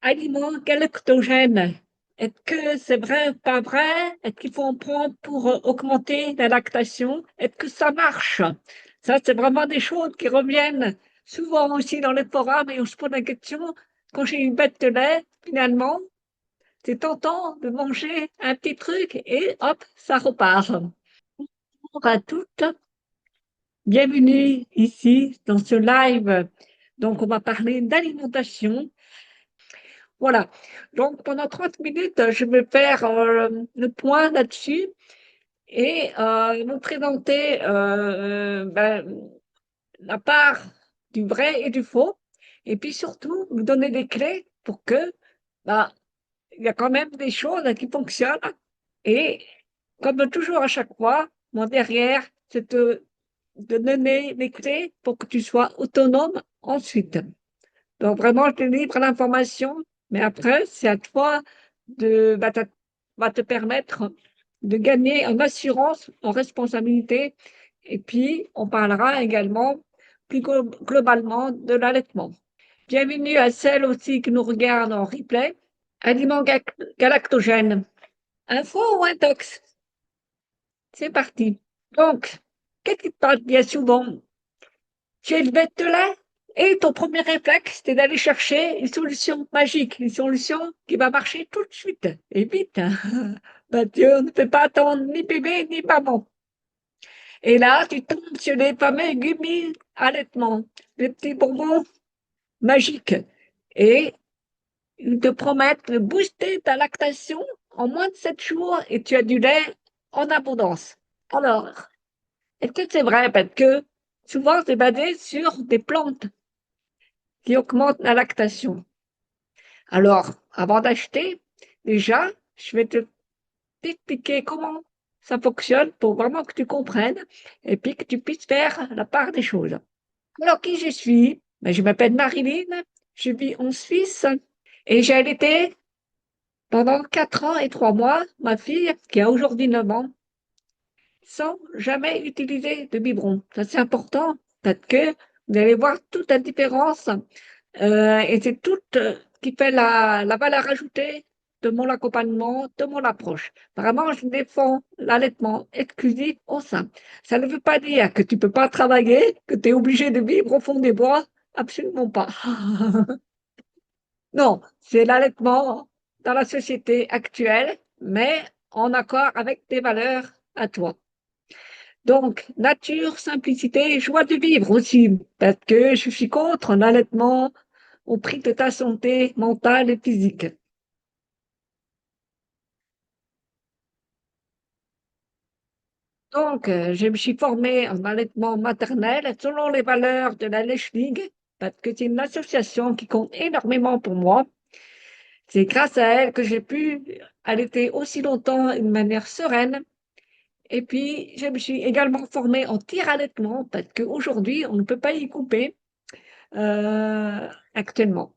aliments galactogènes. Est-ce que c'est vrai ou pas vrai? Est-ce qu'il faut en prendre pour augmenter la lactation? Est-ce que ça marche? Ça, c'est vraiment des choses qui reviennent souvent aussi dans les forums et on se pose la question, quand j'ai une bête de lait, finalement, c'est tentant de manger un petit truc et hop, ça repart. Bonjour à toutes, bienvenue ici dans ce live. Donc, on va parler d'alimentation. Voilà. Donc, pendant 30 minutes, je vais faire le point là-dessus et vous présenter la part du vrai et du faux. Et puis surtout, vous donner des clés pour que, bah, il y a quand même des choses qui fonctionnent. Et comme toujours à chaque fois, mon derrière, c'est de donner les clés pour que tu sois autonome ensuite. Donc vraiment, je te livre l'information, mais après, c'est à toi va te permettre de gagner en assurance, en responsabilité. Et puis, on parlera également plus globalement de l'allaitement. Bienvenue à celles aussi qui nous regardent en replay. Aliments galactogènes. Info ou intox? C'est parti. Donc, qu'est-ce qui te parle bien souvent? Tu es une bête de lait et ton premier réflexe, c'est d'aller chercher une solution magique, une solution qui va marcher tout de suite et vite. Ben, Dieu ne fait pas attendre ni bébé ni maman. Et là, tu tombes sur les fameux gummies allaitement, les petits bonbons magiques. Et ils te promettent de booster ta lactation en moins de 7 jours et tu as du lait en abondance. Alors, est-ce que c'est vrai? Parce que souvent, c'est basé sur des plantes qui augmentent la lactation. Alors, avant d'acheter, déjà, je vais t'expliquer comment ça fonctionne pour vraiment que tu comprennes et puis que tu puisses faire la part des choses. Alors, qui je suis? Ben, je m'appelle Marilyn, je vis en Suisse et j'ai allaité pendant 4 ans et 3 mois ma fille qui a aujourd'hui 9 ans sans jamais utiliser de biberon. Ça, c'est important parce que vous allez voir toute la différence et c'est tout qui fait la valeur ajoutée de mon accompagnement, de mon approche. Vraiment, je défends l'allaitement exclusif au sein. Ça ne veut pas dire que tu peux pas travailler, que tu es obligé de vivre au fond des bois. Absolument pas. Non, c'est l'allaitement dans la société actuelle, mais en accord avec tes valeurs à toi. Donc, nature, simplicité, joie de vivre aussi, parce que je suis contre l'allaitement au prix de ta santé mentale et physique. Donc, je me suis formée en allaitement maternel selon les valeurs de la Lèche League, parce que c'est une association qui compte énormément pour moi. C'est grâce à elle que j'ai pu allaiter aussi longtemps d'une manière sereine. Et puis, je me suis également formée en tir-allaitement, parce qu'aujourd'hui, on ne peut pas y couper actuellement.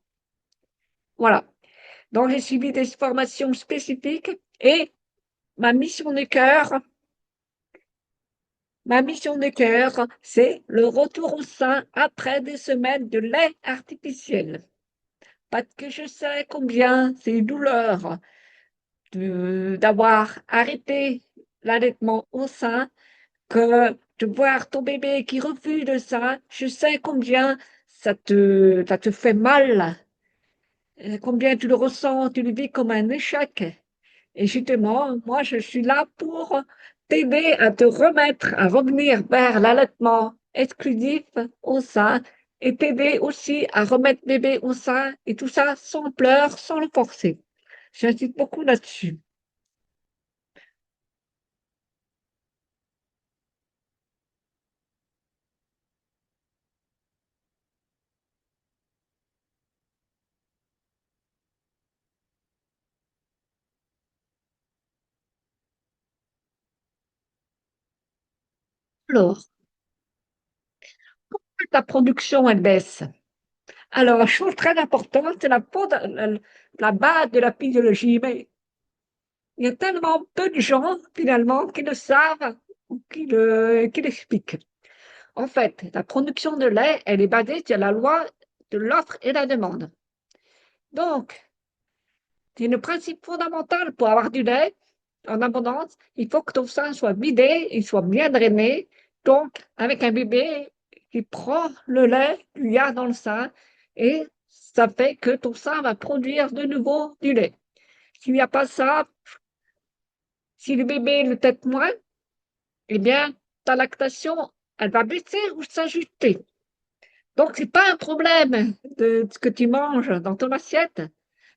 Voilà. Donc, j'ai suivi des formations spécifiques et ma mission de cœur, ma mission de cœur, c'est le retour au sein après des semaines de lait artificiel. Parce que je sais combien c'est une douleur d'avoir arrêté l'allaitement au sein, que de voir ton bébé qui refuse le sein, je sais combien ça te fait mal, combien tu le ressens, tu le vis comme un échec. Et justement, moi, je suis là pour t'aider à te remettre, à revenir vers l'allaitement exclusif au sein et t'aider aussi à remettre bébé au sein et tout ça sans pleurs, sans le forcer. J'insiste beaucoup là-dessus. Alors, ta production, elle baisse. Alors, chose très importante, c'est la base de la physiologie. Mais il y a tellement peu de gens, finalement, qui le savent ou qui l'expliquent. En fait, la production de lait, elle est basée sur la loi de l'offre et la demande. Donc, C'est le principe fondamental pour avoir du lait en abondance. Il faut que ton sein soit vidé, il soit bien drainé. Donc, avec un bébé qui prend le lait qu'il y a dans le sein, et ça fait que ton sein va produire de nouveau du lait. S'il n'y a pas ça, si le bébé le tète moins, eh bien, ta lactation, elle va baisser ou s'ajuster. Donc, c'est pas un problème de ce que tu manges dans ton assiette.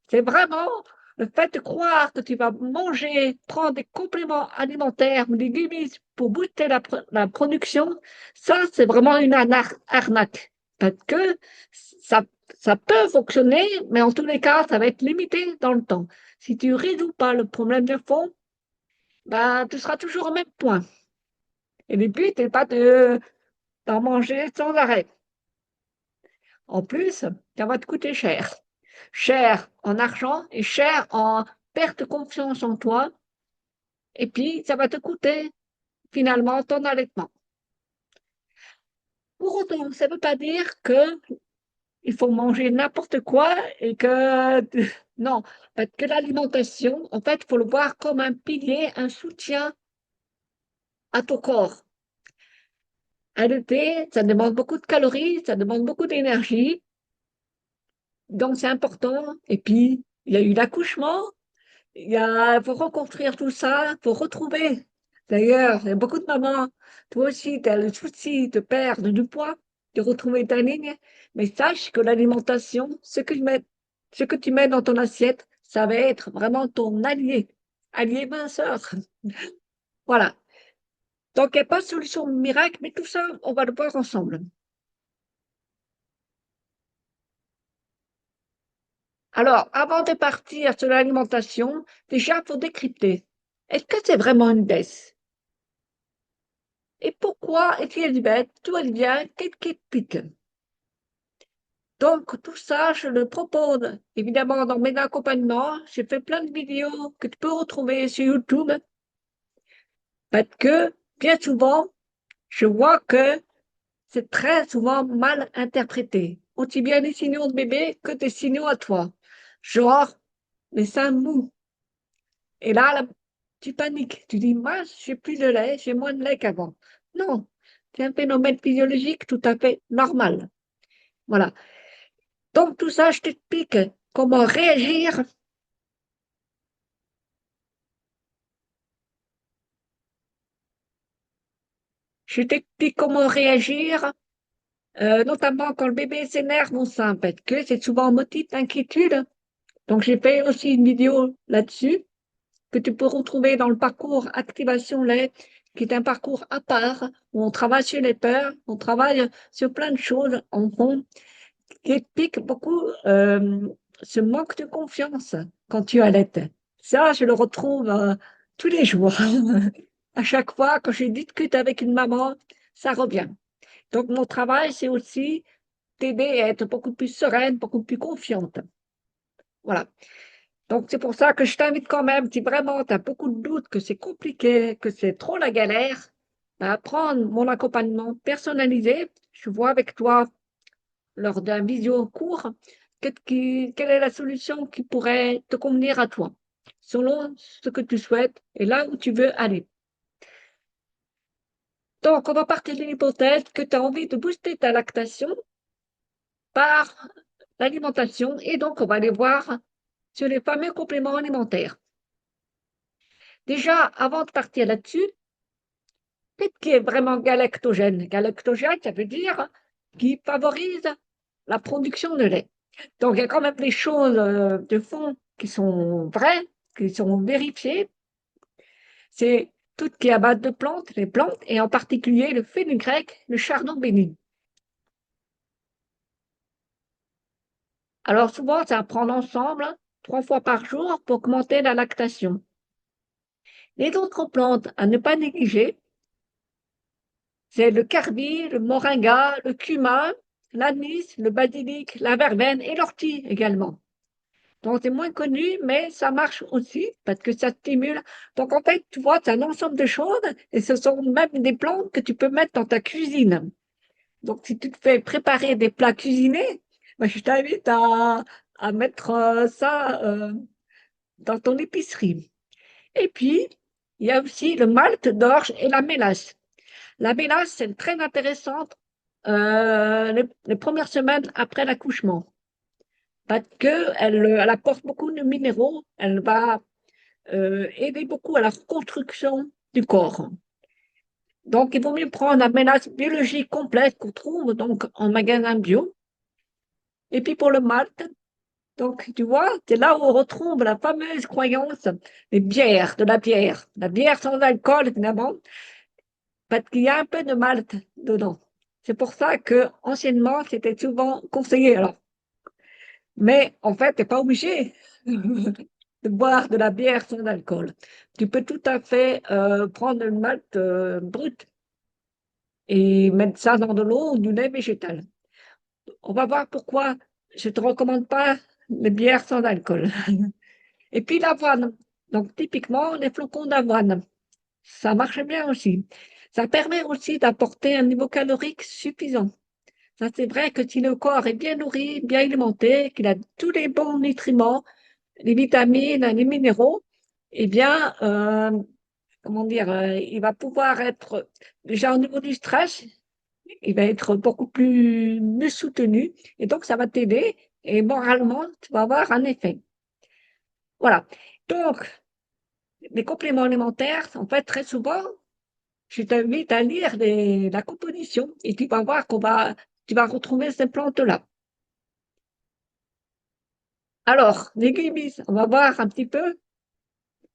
C'est vraiment le fait de croire que tu vas manger, prendre des compléments alimentaires ou des gummies pour booster la production. Ça, c'est vraiment une arnaque. Parce que ça, ça peut fonctionner, mais en tous les cas, ça va être limité dans le temps. Si tu ne résous pas le problème de fond, ben, tu seras toujours au même point. Et le but n'est pas d'en manger sans arrêt. En plus, ça va te coûter cher. Cher en argent et cher en perte de confiance en toi. Et puis, ça va te coûter finalement ton allaitement. Pour autant, ça ne veut pas dire que il faut manger n'importe quoi et que non, parce que l'alimentation, en fait, il faut le voir comme un pilier, un soutien à ton corps. Allaiter, ça demande beaucoup de calories, ça demande beaucoup d'énergie, donc c'est important. Et puis, il y a eu l'accouchement, faut reconstruire tout ça, faut retrouver. D'ailleurs, il y a beaucoup de mamans, toi aussi, tu as le souci de perdre du poids, de retrouver ta ligne, mais sache que l'alimentation, ce que tu mets dans ton assiette, ça va être vraiment ton allié minceur. Voilà. Donc, il n'y a pas de solution miracle, mais tout ça, on va le voir ensemble. Alors, avant de partir sur l'alimentation, déjà, il faut décrypter. Est-ce que c'est vraiment une baisse? Et pourquoi est-il bête? Tout elle vient, qu'est-ce qui pique? Donc, tout ça, je le propose évidemment dans mes accompagnements. J'ai fait plein de vidéos que tu peux retrouver sur YouTube parce que bien souvent, je vois que c'est très souvent mal interprété. Aussi bien les signaux de bébé que tes signaux à toi. Genre, les seins mous. Et là, tu paniques. Tu dis, moi, j'ai plus de lait, j'ai moins de lait qu'avant. Non, c'est un phénomène physiologique tout à fait normal. Voilà. Donc, tout ça, je t'explique comment réagir. Je t'explique comment réagir, notamment quand le bébé s'énerve au sein, parce que c'est souvent un motif d'inquiétude. Donc, j'ai fait aussi une vidéo là-dessus que tu peux retrouver dans le parcours Activation Lait, qui est un parcours à part où on travaille sur les peurs, on travaille sur plein de choses en fond, qui explique beaucoup ce manque de confiance quand tu allaites. Ça, je le retrouve tous les jours. À chaque fois, quand je discute avec une maman, ça revient. Donc, mon travail, c'est aussi t'aider à être beaucoup plus sereine, beaucoup plus confiante. Voilà. Donc, c'est pour ça que je t'invite quand même, si vraiment tu as beaucoup de doutes, que c'est compliqué, que c'est trop la galère, à prendre mon accompagnement personnalisé. Je vois avec toi lors d'un visio court quelle est la solution qui pourrait te convenir à toi, selon ce que tu souhaites et là où tu veux aller. Donc, on va partir de l'hypothèse que tu as envie de booster ta lactation par l'alimentation et donc on va aller voir sur les fameux compléments alimentaires. Déjà, avant de partir là-dessus, qu'est-ce qui est vraiment galactogène? Galactogène, ça veut dire qui favorise la production de lait. Donc, il y a quand même des choses de fond qui sont vraies, qui sont vérifiées. C'est tout ce qui est à base de plantes, les plantes, et en particulier le fenugrec, le chardon béni. Alors, souvent, c'est à prendre ensemble 3 fois par jour pour augmenter la lactation. Les autres plantes à ne pas négliger, c'est le carbi, le moringa, le cumin, l'anis, le basilic, la verveine et l'ortie également. Donc, c'est moins connu, mais ça marche aussi parce que ça stimule. Donc, en fait, tu vois, c'est un ensemble de choses et ce sont même des plantes que tu peux mettre dans ta cuisine. Donc, si tu te fais préparer des plats cuisinés, ben, je t'invite à mettre ça. dans ton épicerie. Et puis, il y a aussi le malt d'orge et la mélasse. La mélasse, c'est très intéressante les premières semaines après l'accouchement parce qu'elle apporte beaucoup de minéraux, elle va aider beaucoup à la reconstruction du corps. Donc, il vaut mieux prendre la mélasse biologique complète qu'on trouve donc en magasin bio. Et puis pour le malt, donc tu vois, c'est là où on retrouve la fameuse croyance des bières, de la bière sans alcool évidemment, parce qu'il y a un peu de malt dedans. C'est pour ça que anciennement c'était souvent conseillé. Alors, mais en fait, t'es pas obligé de boire de la bière sans alcool. Tu peux tout à fait prendre le malt brut et mettre ça dans de l'eau ou du lait végétal. On va voir pourquoi je te recommande pas les bières sans alcool. Et puis l'avoine. Donc typiquement les flocons d'avoine. Ça marche bien aussi. Ça permet aussi d'apporter un niveau calorique suffisant. Ça, c'est vrai que si le corps est bien nourri, bien alimenté, qu'il a tous les bons nutriments, les vitamines, les minéraux, eh bien, comment dire, il va pouvoir être, déjà au niveau du stress, il va être beaucoup plus mieux soutenu et donc ça va t'aider et moralement, tu vas avoir un effet. Voilà. Donc, les compléments alimentaires, en fait, très souvent, je t'invite à lire la composition et tu vas voir tu vas retrouver ces plantes-là. Alors, les gummies, on va voir un petit peu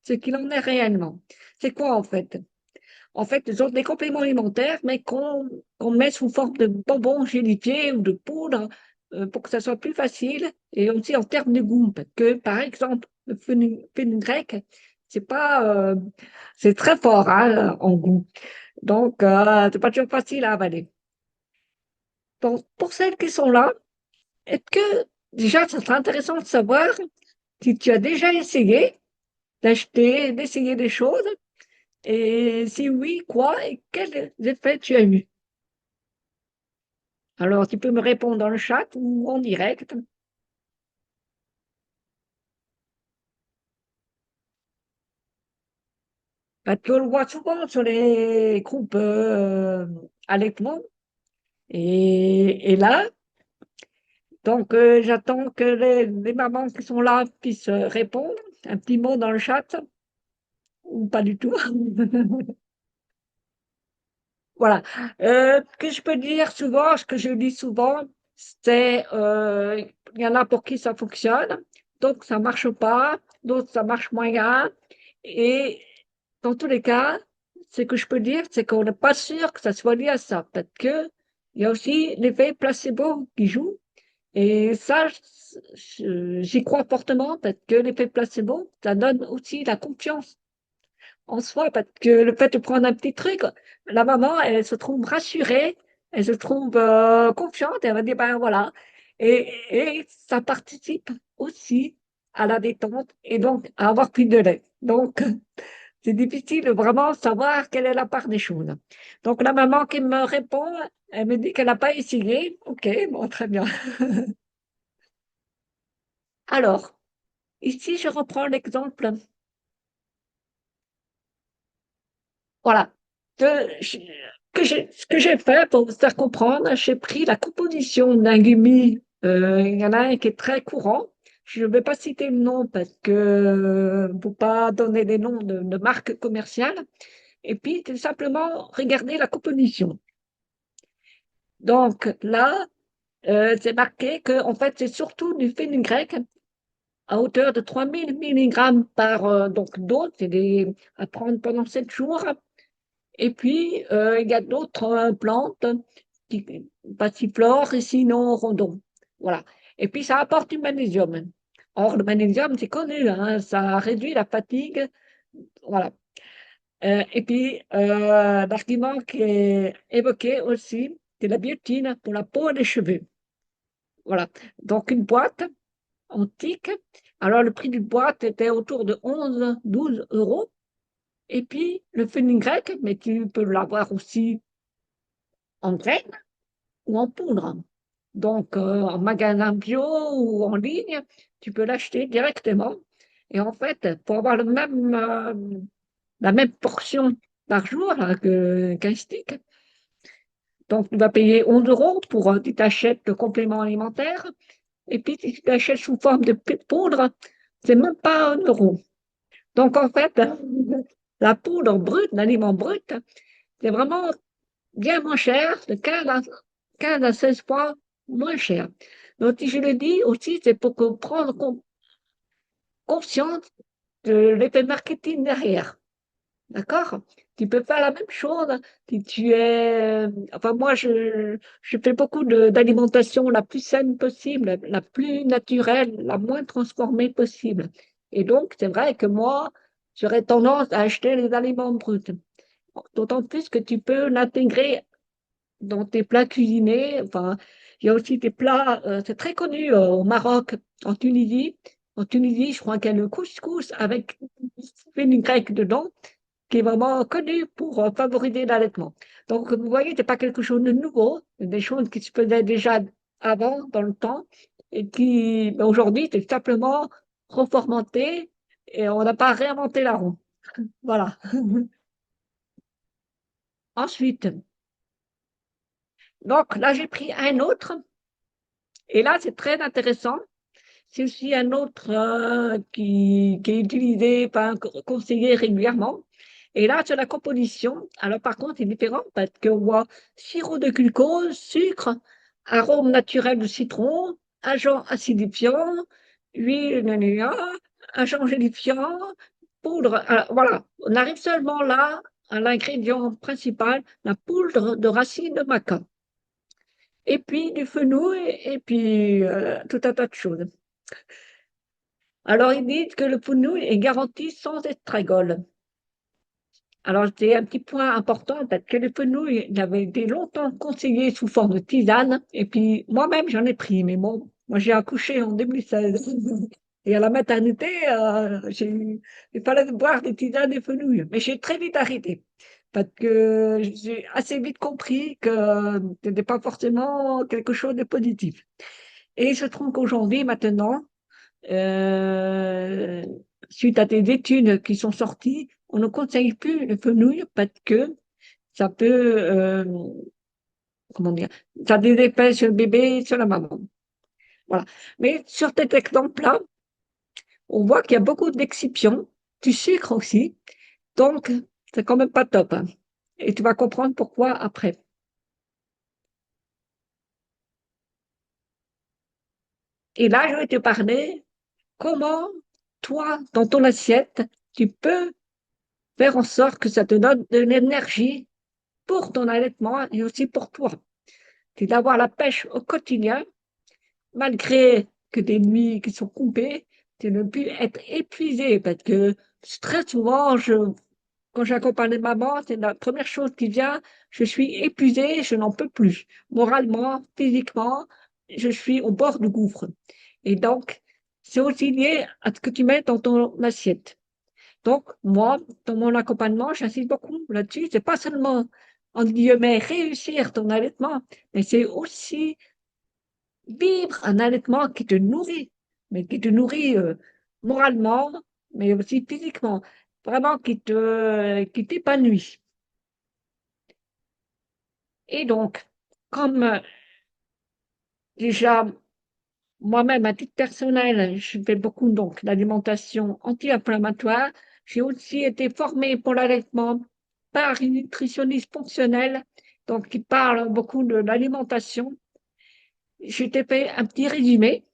ce qu'il en est réellement. C'est quoi en fait? En fait, ce sont des compléments alimentaires, mais qu'on met sous forme de bonbons gélifiés ou de poudre pour que ça soit plus facile et aussi en termes de goût. Parce que, par exemple, le fenugrec, c'est pas, c'est très fort hein, en goût. Donc, c'est pas toujours facile à avaler. Donc, pour celles qui sont là, est-ce que déjà, ça serait intéressant de savoir si tu as déjà essayé d'acheter, d'essayer des choses et si oui, quoi et quels effets tu as eu? Alors, tu peux me répondre dans le chat ou en direct. Parce qu'on le voit souvent sur les groupes allaitement. Et là, donc, j'attends que les mamans qui sont là puissent répondre. Un petit mot dans le chat ou pas du tout. Voilà. Ce que je peux dire souvent, ce que je dis souvent, c'est il y en a pour qui ça fonctionne, d'autres ça marche pas, d'autres ça marche moyen. Et dans tous les cas, ce que je peux dire, c'est qu'on n'est pas sûr que ça soit lié à ça, parce que il y a aussi l'effet placebo qui joue. Et ça, j'y crois fortement, parce que l'effet placebo, ça donne aussi la confiance en soi, parce que le fait de prendre un petit truc, la maman, elle se trouve rassurée, elle se trouve confiante, elle va dire, ben voilà. Et ça participe aussi à la détente et donc à avoir plus de lait. Donc, c'est difficile de vraiment savoir quelle est la part des choses. Donc, la maman qui me répond, elle me dit qu'elle n'a pas essayé. OK, bon, très bien. Alors, ici, je reprends l'exemple. Voilà. Ce que j'ai fait pour vous faire comprendre, j'ai pris la composition d'un gummy. Il y en a un qui est très courant. Je ne vais pas citer le nom parce que pour pas donner des noms de marques commerciales. Et puis, tout simplement, regarder la composition. Donc là, c'est marqué que en fait, c'est surtout du fenugrec à hauteur de 3000 milligrammes par donc dose. C'est à prendre pendant 7 jours. Et puis, il y a d'autres plantes, qui, passiflore et sinon rhodon. Voilà. Et puis, ça apporte du magnésium. Or, le magnésium, c'est connu, hein, ça réduit la fatigue. Voilà. Et puis, l'argument qui est évoqué aussi, c'est la biotine pour la peau et les cheveux. Voilà. Donc, une boîte antique. Alors, le prix d'une boîte était autour de 11, 12 euros. Et puis, le fenugrec, mais tu peux l'avoir aussi en graines ou en poudre. Donc, en magasin bio ou en ligne, tu peux l'acheter directement. Et en fait, pour avoir la même portion par jour là, qu'un stick, donc tu vas payer 11 euros pour tu t'achètes le complément alimentaire. Et puis, si tu l'achètes sous forme de poudre, c'est même pas 1 euro. Donc, en fait, la poudre brute, l'aliment brut, c'est vraiment bien moins cher, de 15 à 16 fois moins cher. Donc, si je le dis aussi, c'est pour prendre conscience de l'effet marketing derrière. D'accord? Tu peux faire la même chose si tu es. Enfin, moi, je fais beaucoup d'alimentation la plus saine possible, la plus naturelle, la moins transformée possible. Et donc, c'est vrai que moi, j'aurais tendance à acheter les aliments bruts. D'autant plus que tu peux l'intégrer dans tes plats cuisinés. Enfin, il y a aussi des plats, c'est très connu au Maroc, en Tunisie. En Tunisie, je crois qu'il y a le couscous avec du fenugrec dedans qui est vraiment connu pour favoriser l'allaitement. Donc, vous voyez, c'est pas quelque chose de nouveau, c'est des choses qui se faisaient déjà avant, dans le temps, et qui, ben, aujourd'hui, c'est simplement reformaté et on n'a pas réinventé la roue. Voilà. Ensuite, donc là, j'ai pris un autre, et là, c'est très intéressant. C'est aussi un autre qui est utilisé, enfin, conseillé régulièrement. Et là, sur la composition, alors par contre, c'est différent parce qu'on voit sirop de glucose, sucre, arôme naturel de citron, agent acidifiant, huile, gna, agent gélifiant, poudre. Alors, voilà, on arrive seulement là à l'ingrédient principal, la poudre de racine de maca. Et puis du fenouil et puis tout un tas de choses. Alors, ils disent que le fenouil est garanti sans estragol. Alors, c'est un petit point important parce que le fenouil il avait été longtemps conseillé sous forme de tisane. Et puis, moi-même, j'en ai pris. Mais bon, moi, j'ai accouché en 2016. Et à la maternité, il fallait boire des tisanes et fenouil. Mais j'ai très vite arrêté. Parce que j'ai assez vite compris que ce n'était pas forcément quelque chose de positif. Et il se trouve qu'aujourd'hui, maintenant, euh, suite à des études qui sont sorties, on ne conseille plus le fenouil parce que ça peut, comment dire, ça a des effets sur le bébé et sur la maman. Voilà. Mais sur cet exemple-là, on voit qu'il y a beaucoup d'excipients, du sucre aussi, donc c'est quand même pas top, hein. Et tu vas comprendre pourquoi après. Et là, je vais te parler comment toi, dans ton assiette, tu peux faire en sorte que ça te donne de l'énergie pour ton allaitement et aussi pour toi. C'est d'avoir la pêche au quotidien, malgré que des nuits qui sont coupées, de ne plus être épuisé parce que très souvent, quand j'accompagne les mamans, c'est la première chose qui vient, je suis épuisée, je n'en peux plus. Moralement, physiquement, je suis au bord du gouffre. Et donc, c'est aussi lié à ce que tu mets dans ton assiette. Donc, moi, dans mon accompagnement, j'insiste beaucoup là-dessus. C'est pas seulement, entre guillemets, réussir ton allaitement, mais c'est aussi vivre un allaitement qui te nourrit, mais qui te nourrit moralement, mais aussi physiquement. Vraiment qui t'épanouit. Et donc, comme déjà, moi-même, à titre personnel, je fais beaucoup donc d'alimentation anti-inflammatoire. J'ai aussi été formée pour l'allaitement par une nutritionniste fonctionnelle, donc qui parle beaucoup de l'alimentation. Je t'ai fait un petit résumé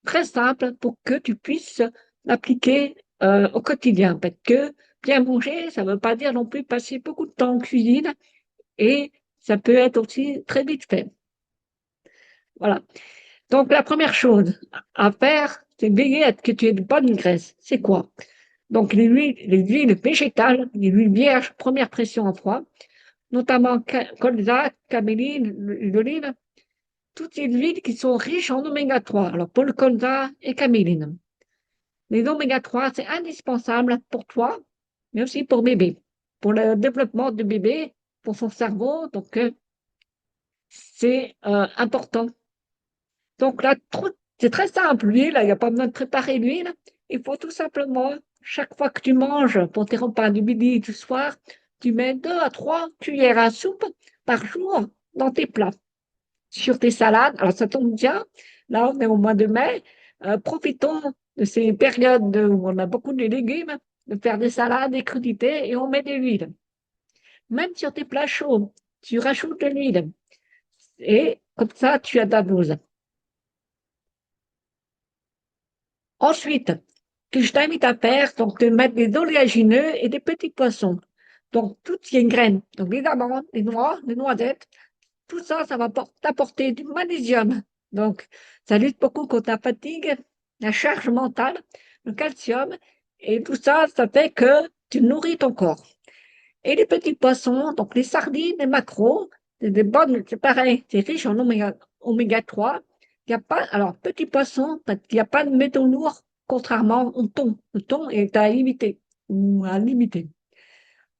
très simple pour que tu puisses l'appliquer au quotidien. Parce que bien manger, ça ne veut pas dire non plus passer beaucoup de temps en cuisine et ça peut être aussi très vite fait. Voilà. Donc, la première chose à faire, c'est veiller à ce que tu aies de bonnes graisses. C'est quoi? Donc, les huiles végétales, les huiles vierges, première pression en froid, notamment colza, caméline, l'huile d'olive, toutes ces huiles qui sont riches en oméga 3. Alors, pour le colza et caméline. Les oméga 3, c'est indispensable pour toi, mais aussi pour bébé, pour le développement du bébé, pour son cerveau. Donc, c'est important. Donc là, c'est très simple. L'huile, il n'y a pas besoin de préparer l'huile. il faut tout simplement, chaque fois que tu manges pour tes repas du midi et du soir, tu mets 2 à 3 cuillères à soupe par jour dans tes plats. Sur tes salades, alors ça tombe bien, là on est au mois de mai, profitons de ces périodes où on a beaucoup de légumes, de faire des salades, des crudités et on met de l'huile. Même sur tes plats chauds, tu rajoutes de l'huile et comme ça tu as ta dose. Ensuite, que je t'invite à faire, donc de mettre des oléagineux et des petits poissons. Donc, toutes ces graines, donc les amandes, les noix, les noisettes, tout ça, ça va t'apporter du magnésium. Donc, ça lutte beaucoup contre la fatigue, la charge mentale, le calcium, et tout ça, ça fait que tu nourris ton corps. Et les petits poissons, donc les sardines, les maquereaux, c'est des bonnes, c'est pareil, c'est riche en oméga 3. Il y a pas, alors, petits poissons, parce qu'il n'y a pas de métaux lourds, contrairement au thon. Le thon est à limiter, ou à limiter.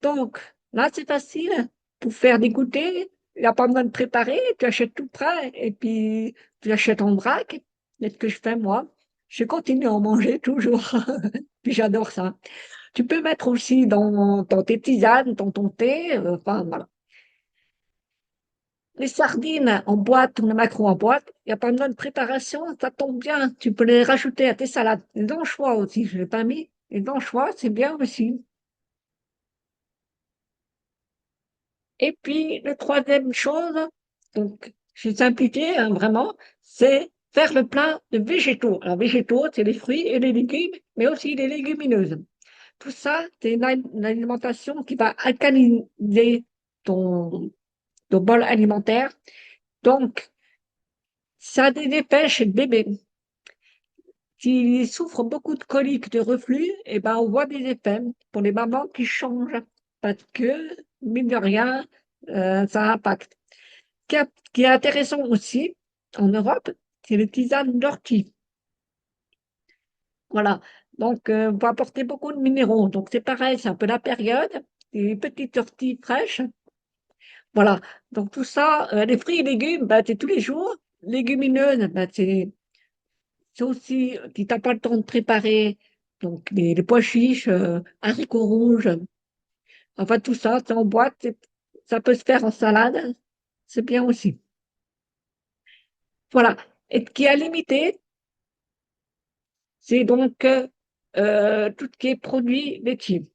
Donc, là, c'est facile. Pour faire des goûters, il n'y a pas besoin de préparer, tu achètes tout prêt, et puis tu achètes en vrac. C'est ce que je fais, moi. Je continue à en manger toujours. Puis j'adore ça. Tu peux mettre aussi dans tes tisanes, dans ton thé, enfin, voilà. Les sardines en boîte ou le maquereau en boîte, il n'y a pas besoin de préparation, ça tombe bien. Tu peux les rajouter à tes salades. Les anchois aussi, je ne l'ai pas mis. Les anchois, c'est bien aussi. Et puis, la troisième chose, donc, je suis simplifié, hein, vraiment, c'est faire le plein de végétaux. Alors, végétaux, c'est les fruits et les légumes, mais aussi les légumineuses. Tout ça, c'est une alimentation qui va alcaliniser ton bol alimentaire. Donc, ça a des effets chez le bébé. S'il souffre beaucoup de coliques, de reflux, eh ben, on voit des effets pour les mamans qui changent parce que, mine de rien, ça impacte. Qui est intéressant aussi en Europe, c'est les tisanes d'ortie. Voilà. Donc, on va apporter beaucoup de minéraux. Donc, c'est pareil, c'est un peu la période. Les petites orties fraîches. Voilà. Donc, tout ça, les fruits et légumes, bah, c'est tous les jours. Légumineuses, bah, c'est aussi, si t'as pas le temps de préparer, donc les pois chiches, haricots rouges, enfin, tout ça, c'est en boîte. Ça peut se faire en salade. C'est bien aussi. Voilà. Et qui est limité, c'est donc tout ce qui est produits laitiers,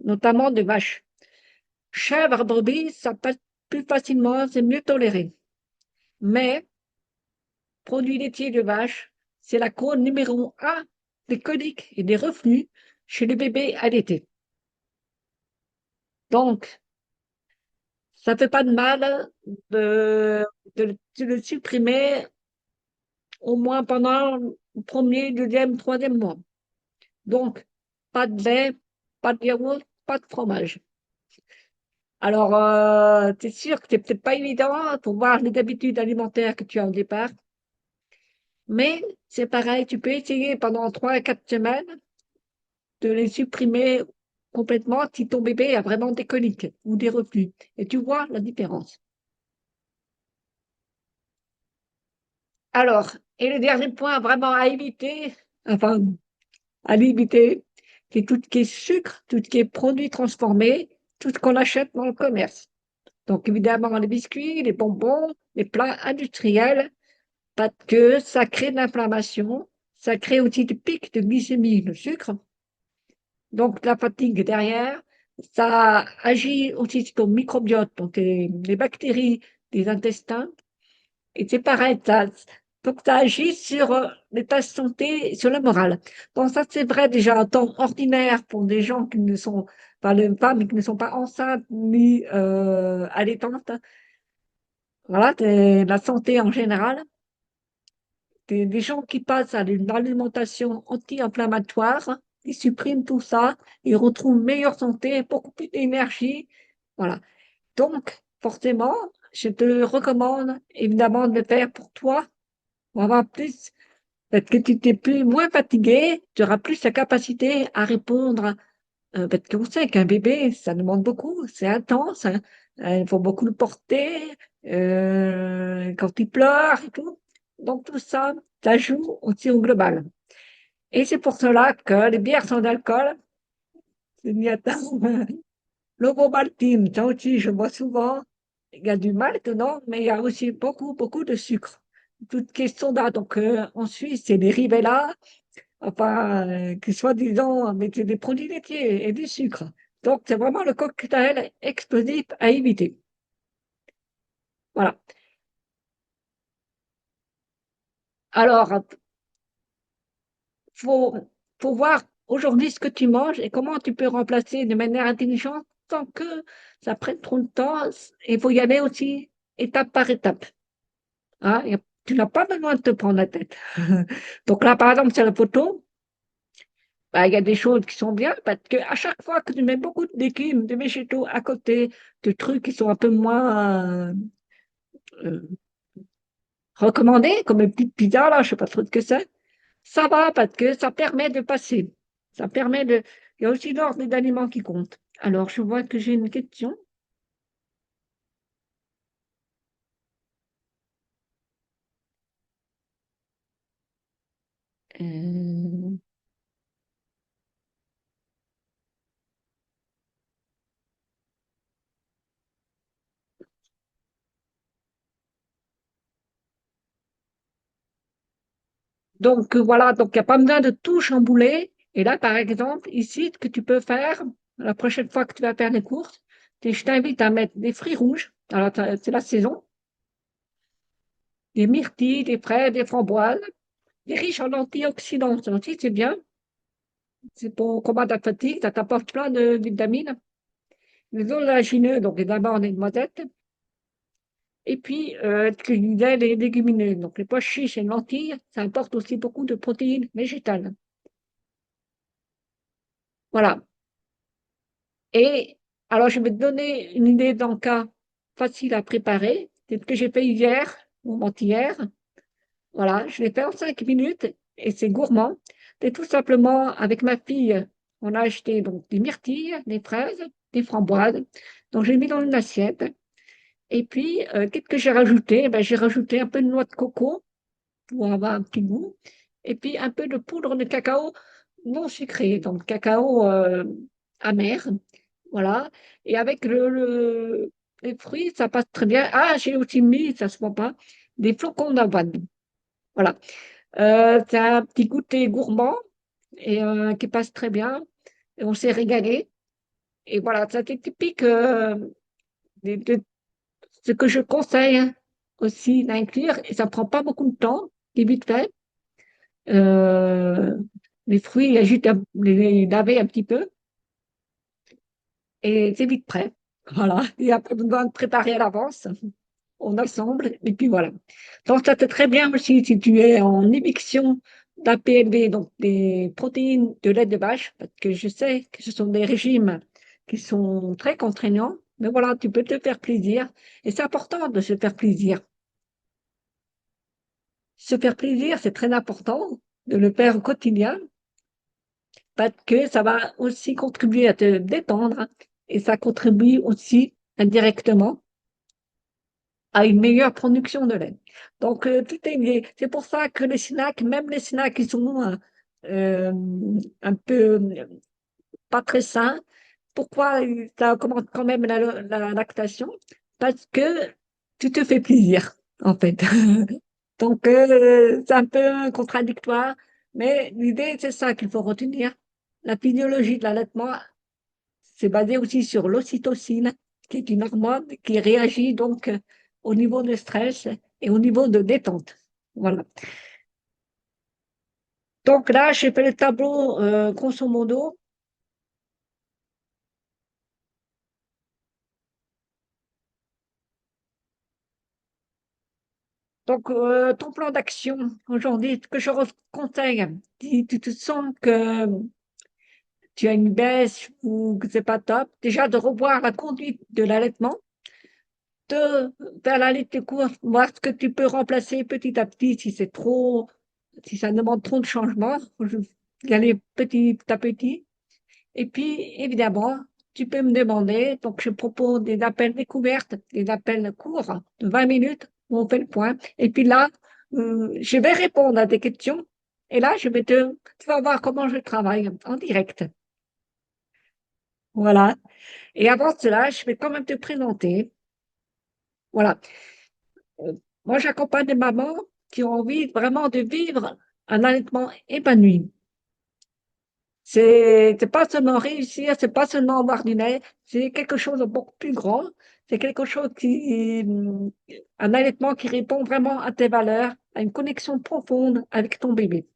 notamment de vaches. Chèvres, brebis, ça passe plus facilement, c'est mieux toléré. Mais produits laitiers de vache, c'est la cause numéro un des coliques et des reflux chez les bébés allaités. Donc, ça fait pas de mal de, de le supprimer au moins pendant le premier, deuxième, troisième mois. Donc, pas de lait, pas de yaourt, pas de fromage. Alors, c'est sûr que c'est peut-être pas évident pour voir les habitudes alimentaires que tu as au départ, mais c'est pareil, tu peux essayer pendant 3 à 4 semaines de les supprimer complètement si ton bébé a vraiment des coliques ou des reflux. Et tu vois la différence. Alors, et le dernier point vraiment à éviter, enfin, à limiter, c'est tout ce qui est sucre, tout ce qui est produits transformés, tout ce qu'on achète dans le commerce. Donc, évidemment, les biscuits, les bonbons, les plats industriels, parce que ça crée de l'inflammation, ça crée aussi des pics de glycémie, le sucre, donc la fatigue derrière, ça agit aussi sur ton microbiote, donc les bactéries des intestins, et c'est pareil, donc ça agit sur l'état de santé, sur le moral. Donc ça, c'est vrai déjà en temps ordinaire pour des gens qui ne sont pas les femmes qui ne sont pas enceintes ni allaitantes. Voilà, la santé en général. Des gens qui passent à une alimentation anti-inflammatoire, ils suppriment tout ça, ils retrouvent une meilleure santé, beaucoup plus d'énergie. Voilà. Donc, forcément, je te recommande évidemment de le faire pour toi, pour avoir plus, parce que tu t'es plus, moins fatigué, tu auras plus la capacité à répondre, parce qu'on sait qu'un bébé, ça demande beaucoup, c'est intense, hein. Il faut beaucoup le porter, quand il pleure et tout. Donc, tout ça, ça joue aussi au global. Et c'est pour cela que les bières sans alcool, il y a l'ovomaltine, ça aussi, je vois souvent, il y a du malt dedans, mais il y a aussi beaucoup, beaucoup de sucre. Toute question là. Donc, en Suisse, c'est des Rivella, enfin, qui soi-disant, mais c'est des produits laitiers et du sucre. Donc, c'est vraiment le cocktail explosif à éviter. Voilà. Alors, faut, faut voir aujourd'hui ce que tu manges et comment tu peux remplacer de manière intelligente sans que ça prenne trop de temps. Il faut y aller aussi étape par étape. Hein. Tu n'as pas besoin de te prendre la tête. Donc là, par exemple, sur la photo, bah, il y a des choses qui sont bien parce que à chaque fois que tu mets beaucoup de légumes, de végétaux à côté de trucs qui sont un peu moins euh, recommandés, comme une petite pizza, là, je sais pas trop ce que c'est, ça va parce que ça permet de passer. Ça permet de. Il y a aussi l'ordre des aliments qui compte. Alors, je vois que j'ai une question. Euh, Donc, voilà, donc il n'y a pas besoin de tout chambouler. Et là, par exemple, ici, ce que tu peux faire, la prochaine fois que tu vas faire les courses, je t'invite à mettre des fruits rouges. Alors, c'est la saison. Des myrtilles, des fraises, des framboises. Des riches en antioxydants, ça aussi, c'est bien. C'est pour combattre la fatigue, ça t'apporte plein de vitamines. Les oléagineux, donc les amandes et les noisettes. Et puis, ce que je disais, les légumineuses. Donc, les pois chiches et les lentilles, ça apporte aussi beaucoup de protéines végétales. Voilà. Et alors, je vais te donner une idée d'encas facile à préparer. C'est ce que j'ai fait hier ou avant-hier. Voilà, je l'ai fait en 5 minutes et c'est gourmand. C'est tout simplement avec ma fille, on a acheté donc des myrtilles, des fraises, des framboises. Donc, j'ai mis dans une assiette. Et puis, qu'est-ce que j'ai rajouté? Ben, j'ai rajouté un peu de noix de coco pour avoir un petit goût. Et puis, un peu de poudre de cacao non sucré, donc cacao amer. Voilà. Et avec les fruits, ça passe très bien. Ah, j'ai aussi mis, ça se voit pas, des flocons d'avoine. Voilà. C'est un petit goûter gourmand et qui passe très bien. Et on s'est régalé. Et voilà, ça c'est typique de ce que je conseille aussi d'inclure. Et ça prend pas beaucoup de temps, c'est vite fait. Euh, les fruits, il y a juste à les laver un petit peu et c'est vite prêt. Voilà. Il n'y a pas besoin de préparer à l'avance. On assemble, et puis voilà. Donc, ça c'est très bien aussi si tu es en éviction d'APLV, donc des protéines de lait de vache, parce que je sais que ce sont des régimes qui sont très contraignants, mais voilà, tu peux te faire plaisir, et c'est important de se faire plaisir. Se faire plaisir, c'est très important de le faire au quotidien, parce que ça va aussi contribuer à te détendre, et ça contribue aussi indirectement à une meilleure production de lait. Donc, tout est lié. C'est pour ça que les snacks, même les snacks qui sont euh, un peu pas très sains, pourquoi ça augmente quand même la lactation? Parce que tu te fais plaisir, en fait. Donc, c'est un peu contradictoire, mais l'idée, c'est ça qu'il faut retenir. La physiologie de l'allaitement, c'est basé aussi sur l'ocytocine, qui est une hormone qui réagit donc au niveau de stress et au niveau de détente. Voilà. Donc là, j'ai fait le tableau grosso modo. Donc, ton plan d'action aujourd'hui, ce que je conseille, si tu te sens que tu as une baisse ou que c'est pas top, déjà de revoir la conduite de l'allaitement, de faire la liste de courses, voir ce que tu peux remplacer petit à petit si c'est trop, si ça demande trop de changements, y aller petit à petit. Et puis, évidemment, tu peux me demander, donc je propose des appels découvertes, des appels courts de 20 minutes où on fait le point. Et puis là, je vais répondre à tes questions Et là, tu vas voir comment je travaille en direct. Voilà. Et avant cela, je vais quand même te présenter. Voilà. Euh, Moi, j'accompagne des mamans qui ont envie vraiment de vivre un allaitement épanoui. C'est pas seulement réussir, c'est pas seulement avoir du lait, c'est quelque chose de beaucoup plus grand. C'est quelque chose un allaitement qui répond vraiment à tes valeurs, à une connexion profonde avec ton bébé.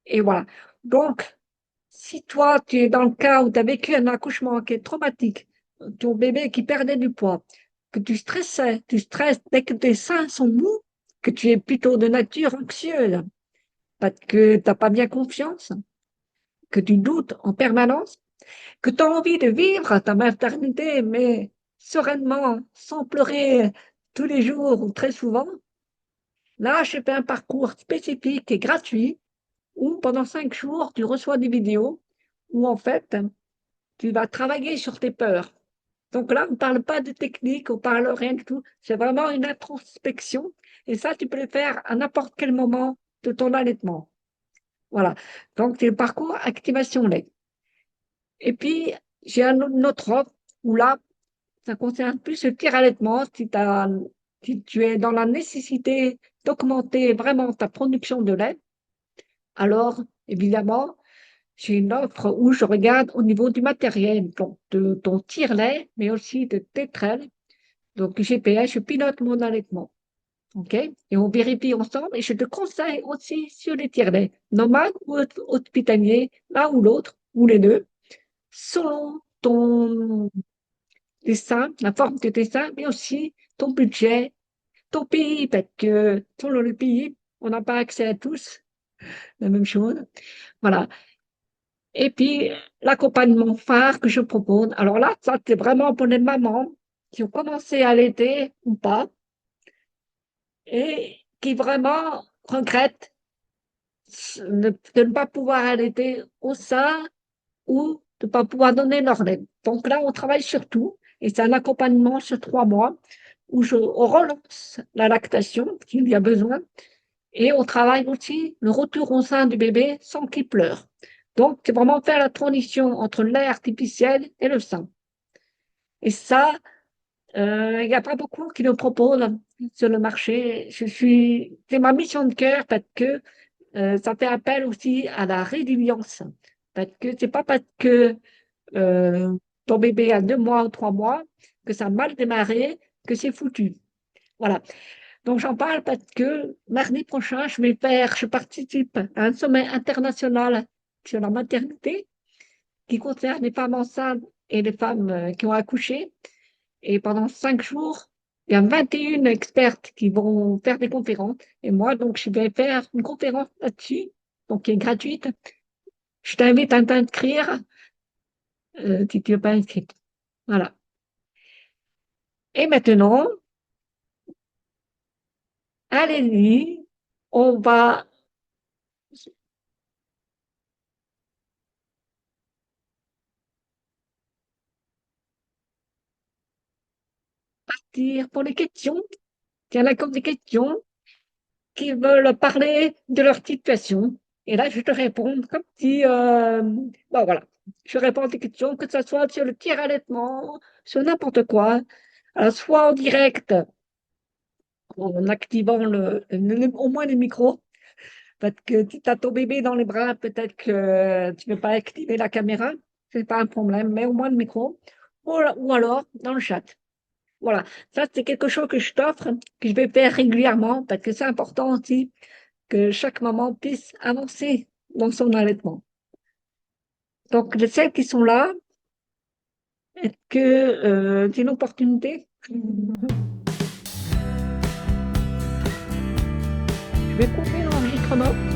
Et voilà. Donc, si toi, tu es dans le cas où tu as vécu un accouchement qui est traumatique, ton bébé qui perdait du poids, que tu stresses dès que tes seins sont mous, que tu es plutôt de nature anxieuse, parce que tu n'as pas bien confiance, que tu doutes en permanence, que tu as envie de vivre ta maternité, mais sereinement, sans pleurer tous les jours ou très souvent, là, je fais un parcours spécifique et gratuit où pendant 5 jours, tu reçois des vidéos où en fait, tu vas travailler sur tes peurs. Donc là, on ne parle pas de technique, on parle rien du tout. C'est vraiment une introspection. Et ça, tu peux le faire à n'importe quel moment de ton allaitement. Voilà. Donc, c'est le parcours activation lait. Et puis, j'ai une autre offre où là, ça concerne plus le tir-allaitement. Si tu es dans la nécessité d'augmenter vraiment ta production de lait, alors, évidemment, j'ai une offre où je regarde au niveau du matériel, donc de ton tire-lait, mais aussi de tes traits. Donc, GPS, je pilote mon allaitement. OK? Et on vérifie ensemble. Et je te conseille aussi sur les tire-laits, nomade ou hospitalier, l'un ou l'autre, ou les deux, selon ton dessin, la forme de tes seins, mais aussi ton budget, ton pays, parce que selon le pays, on n'a pas accès à tous la même chose. Voilà. Et puis, l'accompagnement phare que je propose. Alors là, ça, c'est vraiment pour les mamans qui ont commencé à allaiter ou pas et qui vraiment regrettent de ne pas pouvoir allaiter au sein ou de ne pas pouvoir donner leur lait. Donc là, on travaille sur tout et c'est un accompagnement sur 3 mois où on relance la lactation s'il y a besoin et on travaille aussi le retour au sein du bébé sans qu'il pleure. Donc, c'est vraiment faire la transition entre le lait artificiel et le sein. Et ça, il n'y a pas beaucoup qui le proposent sur le marché. C'est ma mission de cœur parce que ça fait appel aussi à la résilience. Parce que c'est pas parce que euh, ton bébé a 2 mois ou 3 mois que ça a mal démarré que c'est foutu. Voilà. Donc j'en parle parce que mardi prochain, je participe à un sommet international sur la maternité qui concerne les femmes enceintes et les femmes qui ont accouché. Et pendant 5 jours, il y a 21 expertes qui vont faire des conférences. Et moi, donc, je vais faire une conférence là-dessus, donc qui est gratuite. Je t'invite à t'inscrire si tu n'es pas inscrite. Voilà. Et maintenant, allez-y, on va partir pour les questions. Il y en a comme des questions qui veulent parler de leur situation. Et là, je te réponds comme si, bon, voilà, je réponds à des questions, que ce soit sur le tir-allaitement, sur n'importe quoi. Alors, soit en direct, en activant au moins le micro, parce que si tu as ton bébé dans les bras, peut-être que tu ne veux pas activer la caméra, c'est pas un problème, mais au moins le micro, ou alors dans le chat. Voilà, ça c'est quelque chose que je t'offre, que je vais faire régulièrement, parce que c'est important aussi que chaque maman puisse avancer dans son allaitement. Donc, de celles qui sont là, est-ce que c'est une opportunité? Je vais couper l'enregistrement.